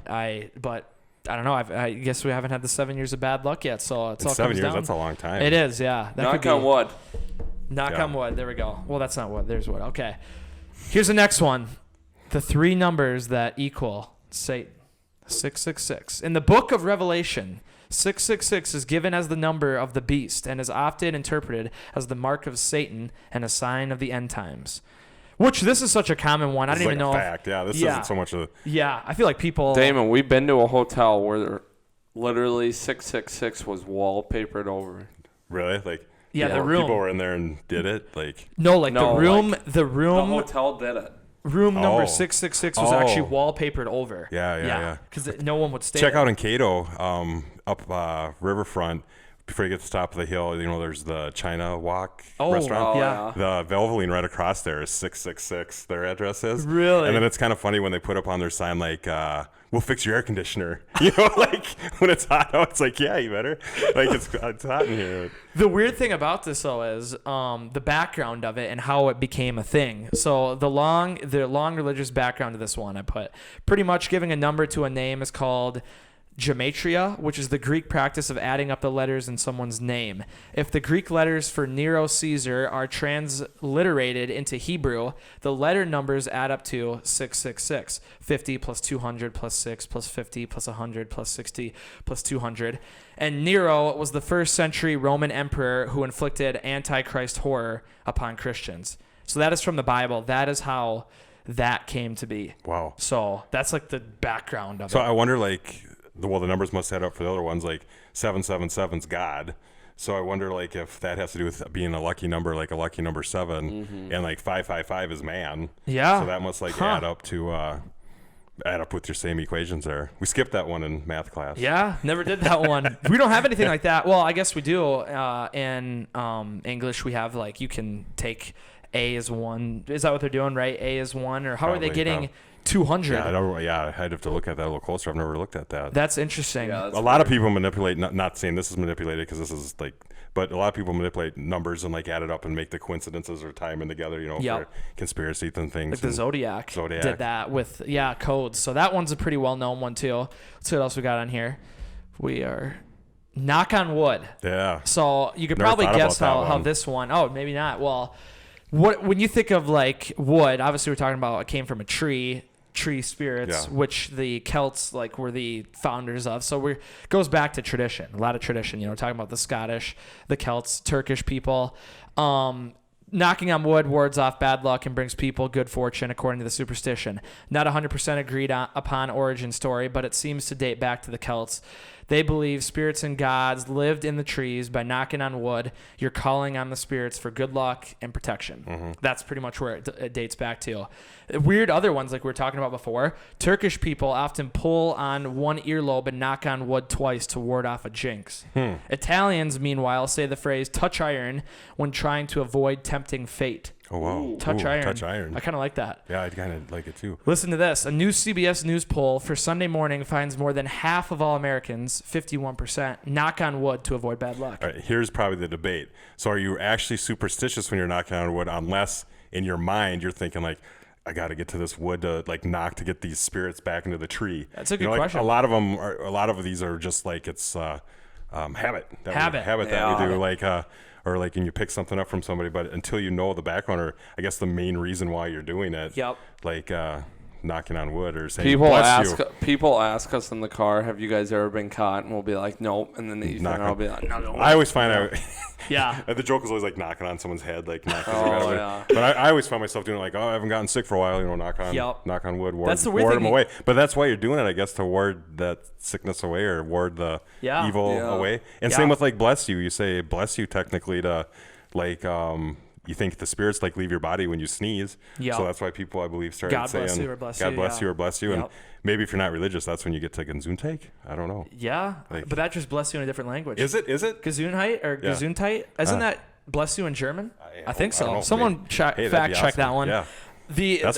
Speaker 3: But I don't know. I guess we haven't had the 7 years of bad luck yet. So it's
Speaker 2: In
Speaker 3: all
Speaker 2: 7
Speaker 3: comes
Speaker 2: years,
Speaker 3: down.
Speaker 2: that's a long time.
Speaker 3: It is, yeah. That
Speaker 5: Knock
Speaker 3: could be,
Speaker 5: on wood.
Speaker 3: Knock
Speaker 2: Yeah.
Speaker 3: on wood. There we go. Well, that's not wood. There's wood. Okay. Here's the next one. The 3 numbers that equal Satan. 666. In the book of Revelation, 666 is given as the number of the beast and is often interpreted as the mark of Satan and a sign of the end times. Which this is such a common one. I
Speaker 2: This
Speaker 3: didn't
Speaker 2: is
Speaker 3: even
Speaker 2: like
Speaker 3: know.
Speaker 2: a fact. Yeah, this
Speaker 3: Yeah.
Speaker 2: isn't so much of
Speaker 3: Yeah, I feel like people.
Speaker 5: Damon, we've been to a hotel where literally 666 was wallpapered over.
Speaker 2: really like.
Speaker 3: Yeah,
Speaker 5: Yeah.
Speaker 3: the room.
Speaker 2: People were in there and did it. Like,
Speaker 3: No, like
Speaker 5: No,
Speaker 3: the room.
Speaker 5: like,
Speaker 3: the
Speaker 5: The
Speaker 3: room.
Speaker 5: hotel did it.
Speaker 3: Room number
Speaker 2: Oh.
Speaker 3: 666 was
Speaker 2: Oh.
Speaker 3: actually wallpapered over.
Speaker 2: Yeah.
Speaker 3: Because no one would stay.
Speaker 2: check
Speaker 3: there.
Speaker 2: out in Cato, up Riverfront. Before you get to the top of the hill, you know, there's the China Walk restaurant.
Speaker 5: Oh,
Speaker 3: Yeah.
Speaker 5: yeah.
Speaker 2: The Valvoline right across there is 666. Their address is.
Speaker 3: Really?
Speaker 2: And then it's kind of funny when they put up on their sign like, "We'll fix your air conditioner." You know, like when it's hot out, it's like, yeah, you better. Like it's hot in here.
Speaker 3: The weird thing about this though is the background of it and how it became a thing. So the long religious background of this one I put pretty much giving a number to a name is called gematria, which is the Greek practice of adding up the letters in someone's name. If the Greek letters for Nero Caesar are transliterated into Hebrew, the letter numbers add up to 666. 50 plus 200 plus 6 plus 50 plus 100 plus 60 plus 200. And Nero was the first century Roman emperor who inflicted Antichrist horror upon Christians. So that is from the Bible. That is how that came to be.
Speaker 2: Wow.
Speaker 3: So that's like the background of it.
Speaker 2: So I wonder, like, the numbers must add up for the other ones. Like 777's God. So I wonder, like, if that has to do with being a lucky number, like a lucky number 7, and like 555 is man.
Speaker 3: Yeah.
Speaker 2: So that must like add up with your same equations there. We skipped that one in math class.
Speaker 3: Yeah, never did that one. We don't have anything like that. Well, I guess we do. In English, we have like you can take A is 1. Is that what they're doing, right? A is 1, or how are they getting 200?
Speaker 2: Yeah, I'd have to look at that a little closer. I've never looked at that.
Speaker 3: That's interesting.
Speaker 5: Yeah,
Speaker 2: A lot of people manipulate. Not saying this is manipulated because this is like, but a lot of people manipulate numbers and like add it up and make the coincidences or tie them together. You know, for conspiracy and things.
Speaker 3: Like the Zodiac did that with codes. So that one's a pretty well known one too. Let's see what else we got on here. We are knock on wood.
Speaker 2: Yeah.
Speaker 3: So you could
Speaker 2: Never
Speaker 3: probably
Speaker 2: thought
Speaker 3: guess
Speaker 2: about that
Speaker 3: how
Speaker 2: one.
Speaker 3: this one. Oh, maybe not. Well, when you think of like wood, obviously we're talking about it came from a tree spirits, which the Celts like were the founders of. So it goes back to tradition, a lot of tradition. You know, talking about the Scottish, the Celts, Turkish people. Knocking on wood wards off bad luck and brings people good fortune, according to the superstition. Not 100% agreed upon origin story, but it seems to date back to the Celts. They believe spirits and gods lived in the trees. By knocking on wood, you're calling on the spirits for good luck and protection. That's pretty much where it dates back to. Weird other ones like we were talking about before. Turkish people often pull on one earlobe and knock on wood twice to ward off a jinx. Italians, meanwhile, say the phrase touch iron when trying to avoid tempting fate.
Speaker 2: Oh, wow.
Speaker 3: Touch iron.
Speaker 2: Touch iron.
Speaker 3: I kind of like that.
Speaker 2: Yeah, I kind of like it too.
Speaker 3: Listen to this. A new CBS News poll for Sunday morning finds more than half of all Americans, 51%, knock on wood to avoid bad luck.
Speaker 2: All right, here's probably the debate. So are you actually superstitious when you're knocking on wood, unless in your mind you're thinking like, I got to get to this wood to like knock to get these spirits back into the tree?
Speaker 3: That's a good
Speaker 2: like,
Speaker 3: question.
Speaker 2: A lot of these are just like it's habit. Habit that we do. Like or like when you pick something up from somebody, but until you know the background, or I guess the main reason why you're doing it, like knocking on wood or saying
Speaker 5: people ask us in the car, have you guys ever been caught? And we'll be like, nope. And then I'll be like, no.
Speaker 2: I always find
Speaker 3: the
Speaker 2: joke is always like knocking on someone's head, like knocking But I always find myself doing it like, I haven't gotten sick for a while, you know, knock on wood, ward them away. But that's why you're doing it, I guess, to ward that sickness away or ward the evil away. And same with like bless you. You say bless you technically to like you think the spirits like leave your body when you sneeze. So that's why people, I believe, started saying
Speaker 3: bless you or bless
Speaker 2: God
Speaker 3: you,
Speaker 2: bless you or bless you. And maybe if you're not religious, that's when you get to Gesundheit. I don't know.
Speaker 3: Yeah,
Speaker 2: like,
Speaker 3: but that just bless you in a different language.
Speaker 2: Is it?
Speaker 3: Gesundheit or Gesundheit? Isn't that bless you in German? I think so.
Speaker 2: Someone
Speaker 3: fact check that one.
Speaker 2: Yeah.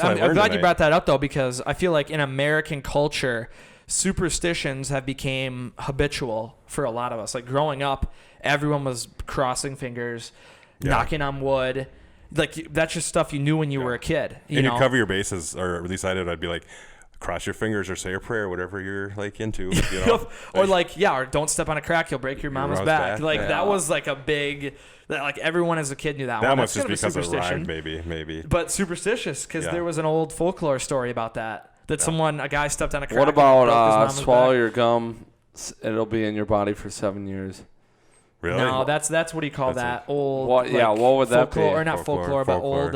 Speaker 3: I'm glad you brought that up though, because I feel like in American culture, superstitions have become habitual for a lot of us. Like growing up, everyone was crossing fingers, knocking on wood. Like that's just stuff you knew when you were a kid. You know?
Speaker 2: You cover your bases, or at least I did. I'd be like, cross your fingers or say a prayer, whatever you're like into. You know?
Speaker 3: or don't step on a crack, you'll break your mama's back. Like that was like a big. Like everyone as a kid knew that one.
Speaker 2: That must just because it rhymed, maybe.
Speaker 3: But superstitious, because there was an old folklore story about that. A guy stepped on a crack.
Speaker 5: What about swallow your gum? It'll be in your body for 7 years.
Speaker 2: Really?
Speaker 3: No, that's what do you call that? Old.
Speaker 5: What would that be?
Speaker 3: Or not folklore, but old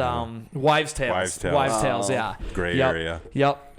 Speaker 3: wives' tales. Wives' tales, yeah.
Speaker 2: Gray area.
Speaker 3: Yep.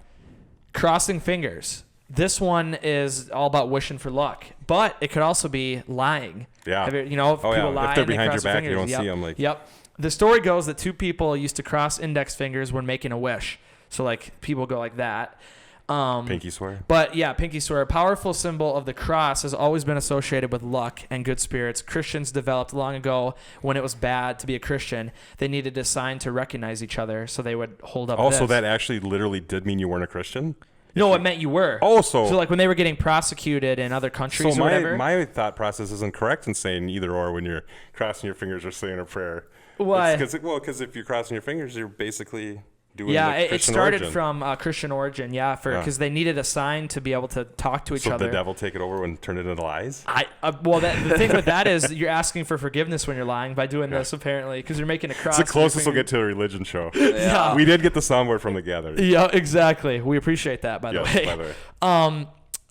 Speaker 3: Crossing fingers. This one is all about wishing for luck, but it could also be lying.
Speaker 2: Yeah.
Speaker 3: People lie
Speaker 2: if they're
Speaker 3: and
Speaker 2: behind
Speaker 3: cross
Speaker 2: your back,
Speaker 3: fingers.
Speaker 2: you don't see them. Like.
Speaker 3: Yep. The story goes that two people used to cross index fingers when making a wish. So like people go like that.
Speaker 2: Pinky swear.
Speaker 3: But yeah, pinky swear. A powerful symbol of the cross has always been associated with luck and good spirits. Christians developed long ago when it was bad to be a Christian. They needed a sign to recognize each other, so they would hold up
Speaker 2: so that actually literally did mean you weren't a Christian?
Speaker 3: No, it meant you were.
Speaker 2: So
Speaker 3: like when they were getting prosecuted in other countries or whatever.
Speaker 2: My thought process isn't correct in saying either or when you're crossing your fingers or saying a prayer.
Speaker 3: Why?
Speaker 2: Because if you're crossing your fingers, you're basically doing
Speaker 3: it started
Speaker 2: origin.
Speaker 3: from Christian origin, because they needed a sign to be able to talk to each other.
Speaker 2: So the devil take it over and turn it into lies?
Speaker 3: The thing with that is you're asking for forgiveness when you're lying by doing this, apparently, because you're making a cross.
Speaker 2: It's the closest we'll get to a religion show.
Speaker 3: Yeah.
Speaker 2: We did get the soundboard from the gathering.
Speaker 3: Yeah, exactly. We appreciate that, by the way.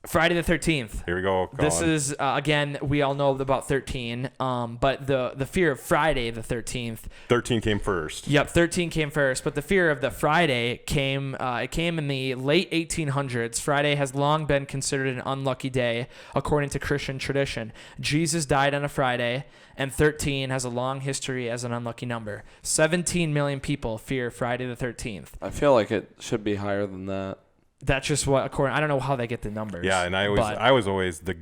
Speaker 3: Friday the 13th.
Speaker 2: Here we go.
Speaker 3: This is, again, we all know about 13, but the fear of Friday the 13th.
Speaker 2: 13 came first.
Speaker 3: Yep, 13 came first, but the fear of the Friday came in the late 1800s. Friday has long been considered an unlucky day, according to Christian tradition. Jesus died on a Friday, and 13 has a long history as an unlucky number. 17 million people fear Friday the 13th.
Speaker 5: I feel like it should be higher than that.
Speaker 3: That's just what, according. I don't know how they get the numbers.
Speaker 2: Yeah, and I was always the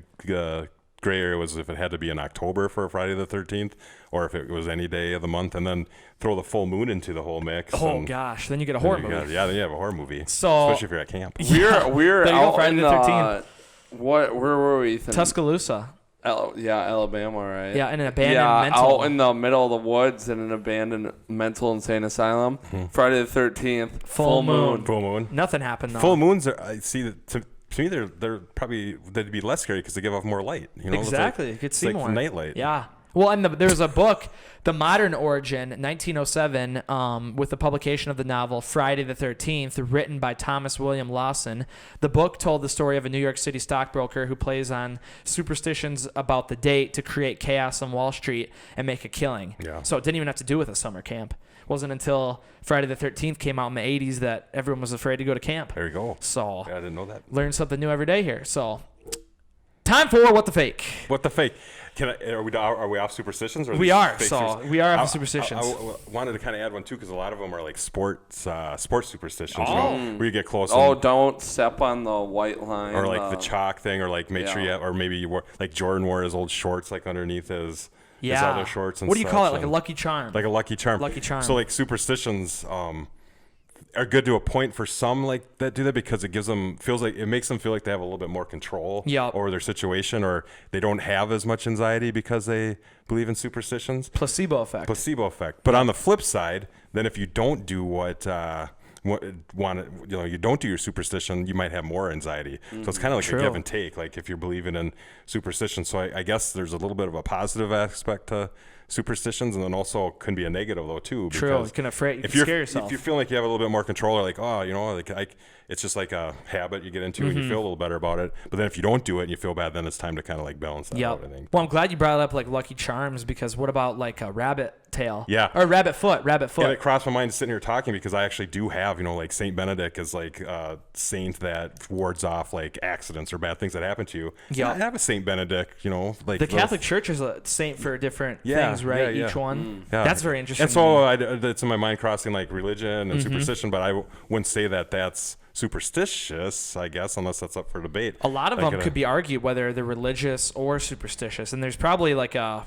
Speaker 2: gray area was if it had to be in October for Friday the 13th, or if it was any day of the month, and then throw the full moon into the whole mix.
Speaker 3: Oh gosh, then you get a horror movie.
Speaker 2: Then you have a horror movie.
Speaker 3: So
Speaker 2: especially if you're at camp.
Speaker 5: We're out
Speaker 3: Friday
Speaker 5: in
Speaker 3: the 13th.
Speaker 5: Where were we, Ethan?
Speaker 3: Tuscaloosa.
Speaker 5: Alabama, right?
Speaker 3: Yeah, in an abandoned
Speaker 5: out in the middle of the woods in an abandoned mental insane asylum. Friday the 13th, full moon.
Speaker 2: Full moon.
Speaker 3: Nothing happened though.
Speaker 2: Full moons are. I see that to me they're probably they'd be less scary because they give off more light. You know,
Speaker 3: exactly. You could see more
Speaker 2: night light.
Speaker 3: Yeah. Well, and there's a book, The Modern Origin, 1907, with the publication of the novel Friday the 13th, written by Thomas William Lawson. The book told the story of a New York City stockbroker who plays on superstitions about the date to create chaos on Wall Street and make a killing.
Speaker 2: Yeah.
Speaker 3: So it didn't even have to do with a summer camp. It wasn't until Friday the 13th came out in the 80s that everyone was afraid to go to camp.
Speaker 2: There you go.
Speaker 3: So
Speaker 2: I didn't know that.
Speaker 3: Learn something new every day here. So time for What the Fake.
Speaker 2: What the Fake? Are we off superstitions? Or
Speaker 3: we are. So we are off superstitions.
Speaker 2: I wanted to kind of add one too because a lot of them are like sports superstitions.
Speaker 3: Oh.
Speaker 2: You know, where you get close.
Speaker 5: Don't step on the white line.
Speaker 2: Or like the chalk thing, or like make sure you have, or maybe you wore like Jordan wore his old shorts like underneath his other shorts. And
Speaker 3: what do you call it? Like a lucky charm.
Speaker 2: Like a lucky charm.
Speaker 3: Lucky charm.
Speaker 2: So like superstitions are good to a point for some like that do that because it makes them feel like they have a little bit more control over their situation, or they don't have as much anxiety because they believe in superstitions.
Speaker 3: Placebo effect.
Speaker 2: But on the flip side, then if you don't do you don't do your superstition, you might have more anxiety. So it's kind of like a give and take. Like if you're believing in superstition, so I guess there's a little bit of a positive aspect to superstitions, and then also can be a negative though too.
Speaker 3: True, you can scare yourself.
Speaker 2: If you feel like you have a little bit more control, or like it's just like a habit you get into, and you feel a little better about it. But then if you don't do it and you feel bad, then it's time to kind of like balance that out. I think.
Speaker 3: Well, I'm glad you brought up like lucky charms, because what about like a rabbit tail?
Speaker 2: Yeah.
Speaker 3: Or rabbit foot.
Speaker 2: And it crossed my mind sitting here talking because I actually do have, like Saint Benedict is like a saint that wards off like accidents or bad things that happen to you.
Speaker 3: Yeah.
Speaker 2: I have a Saint Benedict, like
Speaker 3: the Catholic Church is a saint for different things, right?
Speaker 2: Yeah.
Speaker 3: Each one. Yeah. That's very interesting.
Speaker 2: And so it's in my mind crossing like religion and superstition, but I wouldn't say that that's superstitious, I guess, unless that's up for debate.
Speaker 3: A lot of them could be argued whether they're religious or superstitious, and there's probably like a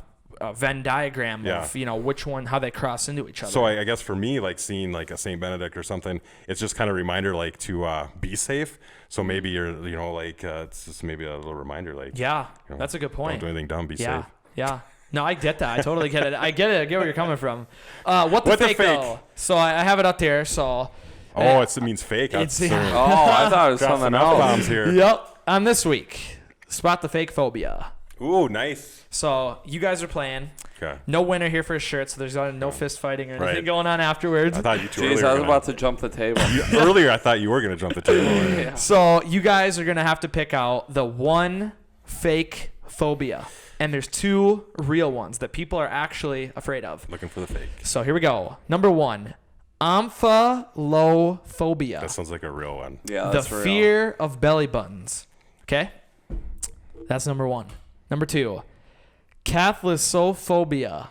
Speaker 3: Venn diagram of which one, how they cross into each other.
Speaker 2: So I guess for me, like seeing like a Saint Benedict or something, it's just kind of a reminder like to be safe. So maybe you're it's just maybe a little reminder like
Speaker 3: that's a good point.
Speaker 2: Don't do anything dumb, be safe.
Speaker 3: Yeah. No, I get that. I totally get it. I get where you're coming from. What the fake though? So I have it up there. So.
Speaker 2: It means fake.
Speaker 5: I thought it was something else.
Speaker 2: Bombs here.
Speaker 3: Yep. On this week, spot the fake phobia.
Speaker 2: Ooh, nice.
Speaker 3: So you guys are playing.
Speaker 2: Okay.
Speaker 3: No winner here for a shirt, so there's no fist fighting or anything going on afterwards.
Speaker 2: I thought you two.
Speaker 5: Jeez, I was about to jump the table.
Speaker 2: Earlier, I thought you were going to jump the table.
Speaker 3: Yeah. So you guys are going to have to pick out the one fake phobia. And there's two real ones that people are actually afraid of.
Speaker 2: Looking for the fake.
Speaker 3: So here we go. Number 1. Omphalophobia.
Speaker 2: That sounds like a real one.
Speaker 5: Yeah, that's
Speaker 3: the fear of belly buttons. Okay? That's number 1. Number 2. Cathlasophobia.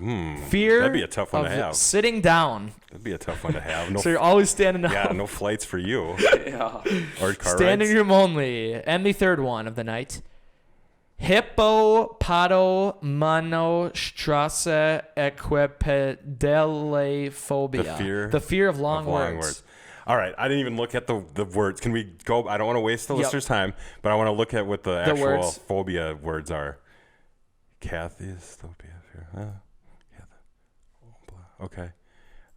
Speaker 3: Fear
Speaker 2: that'd be a tough one to have.
Speaker 3: Sitting down.
Speaker 2: That'd be a tough one to have.
Speaker 3: So you're always standing up.
Speaker 2: Yeah, no flights for you.
Speaker 5: Yeah.
Speaker 2: Or car
Speaker 3: standing
Speaker 2: rides.
Speaker 3: room only. And the third one of the night. Hippopotamostrasse equipedalephobia. The fear of long words.
Speaker 2: All right, I didn't even look at the words. Can we go? I don't want to waste the listeners' time, but I want to look at what the actual phobia words are. Cathlasophobia. Okay.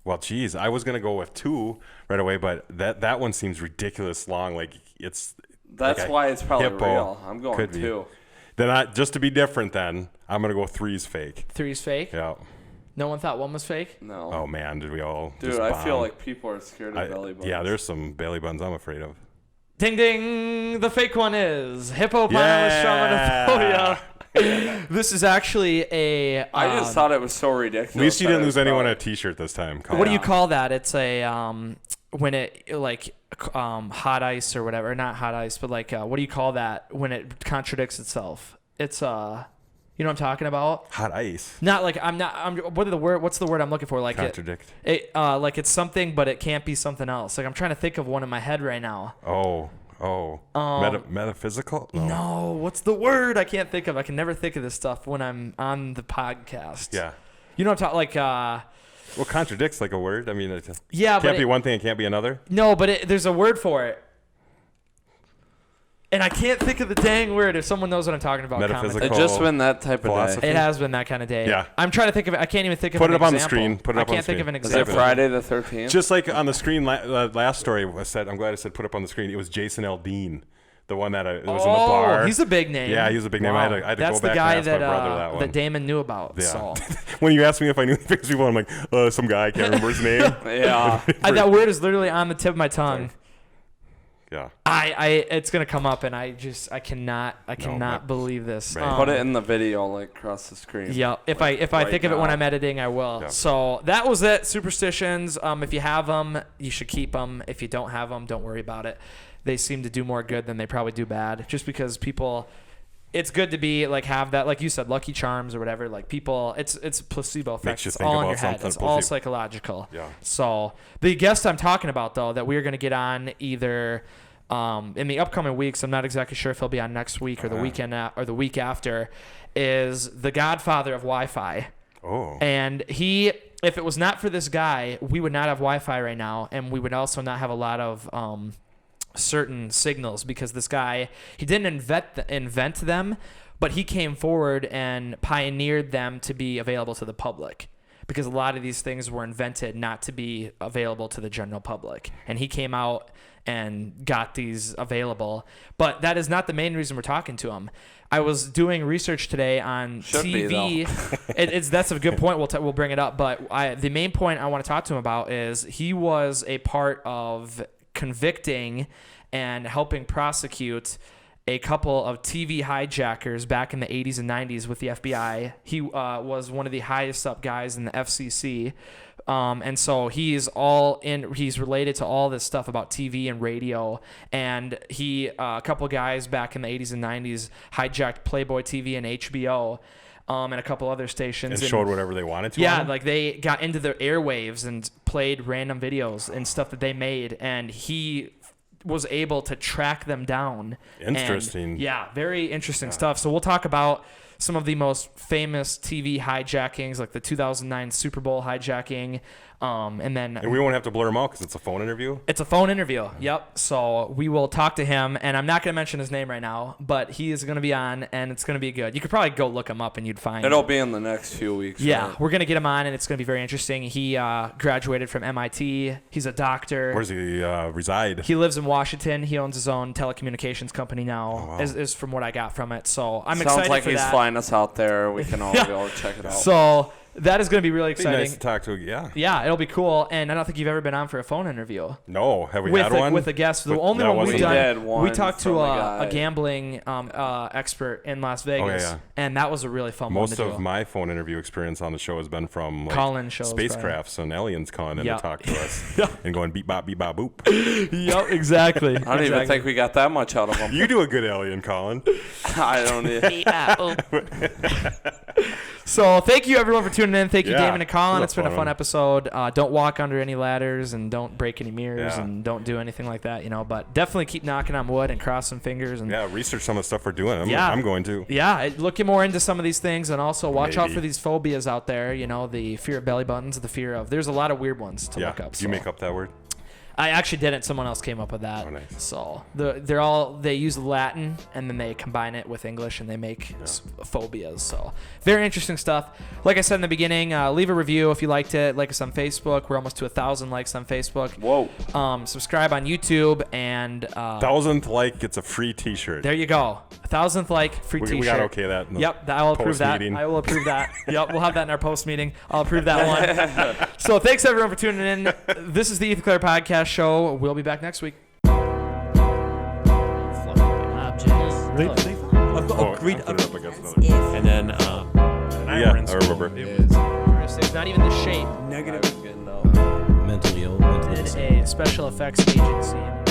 Speaker 2: Well, geez, I was gonna go with 2 right away, but that one seems ridiculous long. Like
Speaker 5: That's
Speaker 2: like
Speaker 5: why it's probably
Speaker 2: hippo.
Speaker 5: real. I'm going 2.
Speaker 2: Then just to be different, then I'm gonna go 3's fake.
Speaker 3: 3's fake.
Speaker 2: Yeah.
Speaker 3: No one thought 1 was fake.
Speaker 5: No.
Speaker 2: Oh man, did we all?
Speaker 5: Dude,
Speaker 2: just
Speaker 5: I feel
Speaker 2: bomb?
Speaker 5: like people are scared of belly buttons.
Speaker 2: Yeah, there's some belly buttons I'm afraid of.
Speaker 3: Ding ding! The fake one is hippopotamus. This is actually a.
Speaker 5: I just thought it was so ridiculous.
Speaker 2: At least you didn't lose anyone a T-shirt this time.
Speaker 3: What do you call that? It's a when it like hot ice or whatever. Not hot ice, but like what do you call that when it contradicts itself? It's you know what I'm talking about?
Speaker 2: Hot ice.
Speaker 3: Not like what's the word I'm looking for? Like
Speaker 2: contradict.
Speaker 3: Like it's something, but it can't be something else. Like I'm trying to think of one in my head right now.
Speaker 2: Metaphysical?
Speaker 3: No, what's the word? I can't think of. I can never think of this stuff when I'm on the podcast.
Speaker 2: Yeah.
Speaker 3: You know what I'm talking like
Speaker 2: well, contradicts like a word. I mean, it
Speaker 3: can't
Speaker 2: be one thing, it can't be another.
Speaker 3: No, but there's a word for it. And I can't think of the dang word. If someone knows what I'm talking about,
Speaker 2: metaphysical.
Speaker 5: It's just been that type of
Speaker 2: philosophy.
Speaker 5: day.
Speaker 3: It has been that kind of day.
Speaker 2: Yeah.
Speaker 3: I'm trying to think of it. I can't even think of
Speaker 2: Put
Speaker 3: an
Speaker 2: it up on the
Speaker 3: example.
Speaker 2: screen. Put it up on the
Speaker 3: I can't think of an
Speaker 5: Is
Speaker 3: example.
Speaker 5: it Friday the 13th?
Speaker 2: Just like on the screen, last story I said, I'm glad I said put up on the screen. It was Jason Aldean, the one that it was in the bar.
Speaker 3: He's a big name.
Speaker 2: Yeah, he's a big name.
Speaker 3: Wow.
Speaker 2: I had to
Speaker 3: That's
Speaker 2: go back
Speaker 3: the guy
Speaker 2: and ask my brother that one.
Speaker 3: that Damon knew about.
Speaker 2: Yeah.
Speaker 3: So.
Speaker 2: When you asked me if I knew any famous people, I'm like, some guy, I can't remember his name.
Speaker 5: Yeah.
Speaker 3: That word is literally on the tip of my tongue.
Speaker 2: Yeah.
Speaker 3: It's gonna come up, and I cannot believe this.
Speaker 2: Right.
Speaker 5: Put it in the video, like across the screen.
Speaker 3: Yeah, if I think of it when I'm editing, I will.
Speaker 2: Yeah.
Speaker 3: So that was it. Superstitions. If you have them, you should keep them. If you don't have them, don't worry about it. They seem to do more good than they probably do bad. Just because people, it's good to be like have that, like you said, Lucky Charms or whatever. Like people, it's placebo effect.
Speaker 2: Makes you
Speaker 3: It's
Speaker 2: think
Speaker 3: all in
Speaker 2: about
Speaker 3: your head.
Speaker 2: something
Speaker 3: It's all
Speaker 2: placebo.
Speaker 3: psychological.
Speaker 2: Yeah.
Speaker 3: So the guest I'm talking about though, that we're gonna get on either. In the upcoming weeks, I'm not exactly sure if he'll be on next week or the weekend or the week after, is the godfather of Wi-Fi.
Speaker 2: Oh.
Speaker 3: And if it was not for this guy, we would not have Wi-Fi right now, and we would also not have a lot of certain signals because this guy, he didn't invent them, but he came forward and pioneered them to be available to the public. Because a lot of these things were invented not to be available to the general public. And he came out and got these available. But that is not the main reason we're talking to him. I was doing research today on TV. That's a good point. We'll bring it up. But the main point I want to talk to him about is he was a part of convicting and helping prosecute a couple of TV hijackers back in the 80s and 90s with the FBI. He was one of the highest up guys in the FCC. And so he's related to all this stuff about TV and radio. And a couple guys back in the 80s and 90s hijacked Playboy TV and HBO. And a couple other stations.
Speaker 2: And showed whatever they wanted to.
Speaker 3: Yeah, like they got into their airwaves and played random videos and stuff that they made. And he was able to track them down.
Speaker 2: Interesting.
Speaker 3: Very interesting stuff. So we'll talk about some of the most famous TV hijackings, like the 2009 Super Bowl hijacking. And
Speaker 2: we won't have to blur him out because it's a phone interview.
Speaker 3: It's a phone interview. Yep. So we will talk to him, and I'm not going to mention his name right now, but he is going to be on, and it's going to be good. You could probably go look him up, and you'd find
Speaker 5: it'll be in the next few weeks.
Speaker 3: Yeah,
Speaker 5: right?
Speaker 3: We're going to get him on, and it's going to be very interesting. He graduated from MIT. He's a doctor.
Speaker 2: Where does he reside?
Speaker 3: He lives in Washington. He owns his own telecommunications company now.
Speaker 2: Oh, wow.
Speaker 3: is from what I got from it. So I'm
Speaker 5: Sounds
Speaker 3: excited
Speaker 5: like
Speaker 3: for
Speaker 5: he's
Speaker 3: that.
Speaker 5: flying us out there. We can all go check it out.
Speaker 3: So that is going to be really
Speaker 2: It'd be
Speaker 3: exciting.
Speaker 2: nice to talk to. Yeah.
Speaker 3: Yeah, it'll be cool. And I don't think you've ever been on for a phone interview.
Speaker 2: No, have we
Speaker 3: with
Speaker 2: had
Speaker 3: a,
Speaker 2: one?
Speaker 3: with a guest. The
Speaker 2: But
Speaker 3: only
Speaker 2: that
Speaker 3: one we've
Speaker 2: wasn't-
Speaker 3: done, we talked to
Speaker 5: from
Speaker 3: a
Speaker 5: guy.
Speaker 3: gambling expert in Las Vegas,
Speaker 2: yeah.
Speaker 3: and that was a really fun
Speaker 2: Most
Speaker 3: one to
Speaker 2: of
Speaker 3: do.
Speaker 2: my phone interview experience on the show has been from like
Speaker 3: Call-in shows,
Speaker 2: spacecrafts and aliens calling in
Speaker 3: Yeah.
Speaker 2: to talk to us and going beep bop boop.
Speaker 3: Yep, exactly.
Speaker 5: I don't even think we got that much out of him.
Speaker 2: You do a good alien, Colin.
Speaker 5: I don't either.
Speaker 3: So thank you everyone for tuning in. Thank you,
Speaker 2: Yeah,
Speaker 3: Damon and Colin.
Speaker 2: it was
Speaker 3: It's been a
Speaker 2: fun
Speaker 3: fun
Speaker 2: one.
Speaker 3: episode. Don't walk under any ladders and don't break any mirrors
Speaker 2: Yeah.
Speaker 3: and don't do anything like that, But definitely keep knocking on wood and cross some fingers. And
Speaker 2: Yeah, research some of the stuff we're doing.
Speaker 3: Yeah.
Speaker 2: I'm going to.
Speaker 3: yeah, looking more into some of these things, and also watch out
Speaker 2: Maybe.
Speaker 3: for these phobias out there. The fear of belly buttons, the fear of. There's a lot of weird ones to
Speaker 2: Yeah.
Speaker 3: look up.
Speaker 2: Do you make up that word?
Speaker 3: I actually didn't. Someone else came up with that.
Speaker 2: Oh, nice.
Speaker 3: So they use Latin and then they combine it with English and they make phobias. So very interesting stuff. Like I said in the beginning, leave a review if you liked it. Like us on Facebook. We're almost to 1,000 likes on Facebook.
Speaker 5: Whoa.
Speaker 3: Subscribe on YouTube and
Speaker 2: 1,000th like gets a free T-shirt.
Speaker 3: There you go. 1,000th like, free T-shirt.
Speaker 2: We got okay that. In the
Speaker 3: Yep, I will approve that.
Speaker 2: meeting.
Speaker 3: I will approve that. Yep, we'll have that in our post meeting. I'll approve that one. So thanks everyone for tuning in. This is the Ethan Clerc Podcast Show. We'll be back next week.
Speaker 1: Objects.
Speaker 4: I've got a great.
Speaker 2: I put it up against another.
Speaker 4: And then
Speaker 2: Yeah, I remember.
Speaker 3: It's not even the shape.
Speaker 1: Negative.
Speaker 4: mentally ill. Mentally
Speaker 3: A special effects agency.